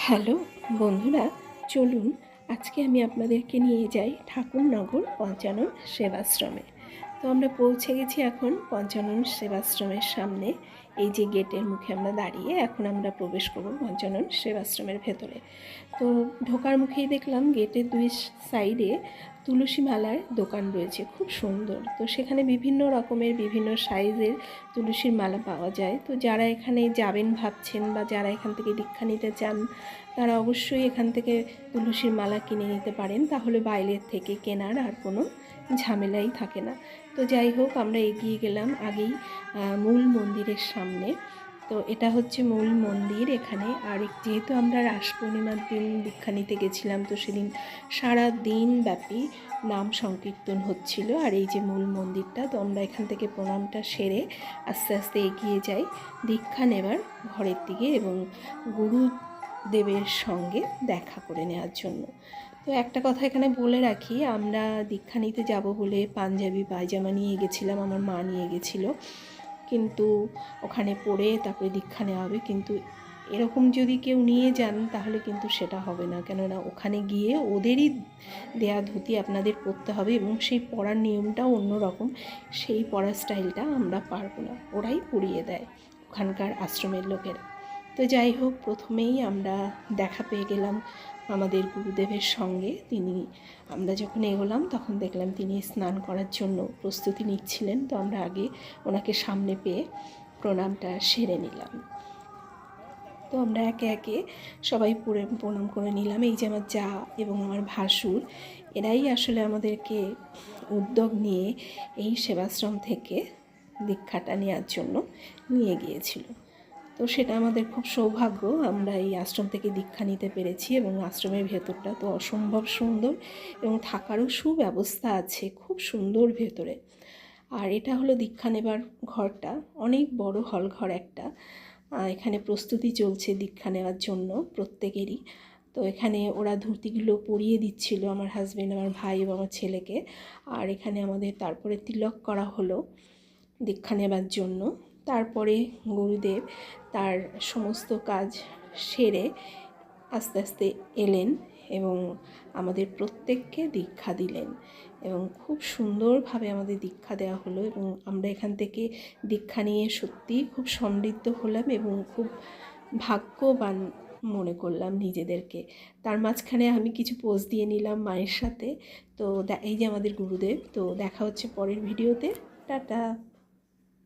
Hello বন্ধুরা, চলুন আজকে আমি আপনাদেরকে নিয়ে যাই ঠাকুরনগর পঞ্চানন সেবাশ্রমে। তো আমরা পৌঁছে গেছি এখন পঞ্চানন সেবাশ্রমের সামনে। এই যে গেটের মুখে আমরা দাঁড়িয়ে এখন আমরা প্রবেশ করব পঞ্চানন সেবাশ্রমের ভেতরে। তো ঢোকার মুখেই দেখলাম গেটের দুই সাইডে তুলসী মালার দোকান রয়েছে, খুব সুন্দর। তো সেখানে বিভিন্ন রকমের বিভিন্ন সাইজের তুলসীর মালা পাওয়া যায়। তো যারা এখানে যাবেন ভাবছেন বা যারা এখান থেকে দীক্ষা নিতে চান তারা অবশ্যই এখান থেকে তুলসীর মালা কিনে নিতে পারেন, তাহলে বাইরের থেকে কেনার আর কোনো ঝামেলাই থাকে না। তো যাই হোক, আমরা এগিয়ে গেলাম আগেই মূল মন্দিরের সামনে। তো এটা হচ্ছে মূল মন্দির এখানে। আর যেহেতু আমরা রাস পূর্ণিমার দিন দীক্ষা নিতে গেছিলাম, তো সেদিন সারা দিন ব্যাপী নাম সংকীর্তন হচ্ছিল। আর এই যে মূল মন্দিরটা, তো আমরা এখান থেকে প্রণামটা সেরে আস্তে আস্তে এগিয়ে যাই দীক্ষা নেবার ঘরের দিকে এবং গুরুদেবের সঙ্গে দেখা করে নেওয়ার জন্য। তো একটা কথা এখানে বলে রাখি, আমরা দীক্ষা নিতে যাব বলে পাঞ্জাবি পায়জামা নিয়ে গেছিলাম, আমার মা নিয়ে গেছিলো, কিন্তু ওখানে পড়ে তারপরে দীক্ষা নেওয়া হবে। কিন্তু এরকম যদি কেউ নিয়ে যান তাহলে কিন্তু সেটা হবে না, কেননা ওখানে গিয়ে ওদেরই দেয়া ধুতি আপনাদের পরতে হবে এবং সেই পরার নিয়মটাও অন্যরকম। সেই পরার স্টাইলটা আমরা পারবো না, ওরাই পরিয়ে দেয় ওখানকার আশ্রমের লোকেরা। তো যাই হোক, প্রথমেই আমরা দেখা পেয়ে গেলাম আমাদের গুরুদেবের সঙ্গে। আমরা যখন এগোলাম তখন দেখলাম তিনি স্নান করার জন্য প্রস্তুতি নিচ্ছিলেন। তো আমরা আগে ওনাকে সামনে পেয়ে প্রণামটা সেরে নিলাম। তো আমরা একে একে সবাই প্রণাম করে নিলাম। এই যে আমার যা এবং আমার ভাসুর, এরাই আসলে আমাদেরকে উদ্যোগ নিয়ে এই সেবাশ্রম থেকে দীক্ষাটা নেওয়ার জন্য নিয়ে গিয়েছিল। তো সেটা আমাদের খুব সৌভাগ্য, আমরা এই আশ্রম থেকে দীক্ষা নিতে পেরেছি। এবং আশ্রমের ভেতরটা তো অসম্ভব সুন্দর এবং থাকারও সুব্যবস্থা আছে, খুব সুন্দর ভেতরে। আর এটা হলো দীক্ষা নেবার ঘরটা, অনেক বড় হল ঘর একটা। এখানে প্রস্তুতি চলছে দীক্ষা নেওয়ার জন্য প্রত্যেকেরই। তো এখানে ওরা ধুতিগুলো পরিয়ে দিচ্ছিল আমার হাজব্যান্ড, আমার ভাই এবং আমার ছেলেকে। আর এখানে আমাদের তারপরে তিলক করা হলো দীক্ষা নেবার জন্য। তারপরে গুরুদেব তার সমস্ত কাজ সেরে আস্তে আস্তে এলেন এবং আমাদের প্রত্যেককে দীক্ষা দিলেন এবং খুব সুন্দরভাবে আমাদের দীক্ষা দেওয়া হলো। এবং আমরা এখান থেকে দীক্ষা নিয়ে সত্যিই খুব সমৃদ্ধ হলাম এবং খুব ভাগ্যবান মনে করলাম নিজেদেরকে। তার মাঝখানে আমি কিছু পোজ দিয়ে নিলাম মায়ের সাথে। তো এই যে আমাদের গুরুদেব। তো দেখা হচ্ছে পরের ভিডিওতে। টাটা।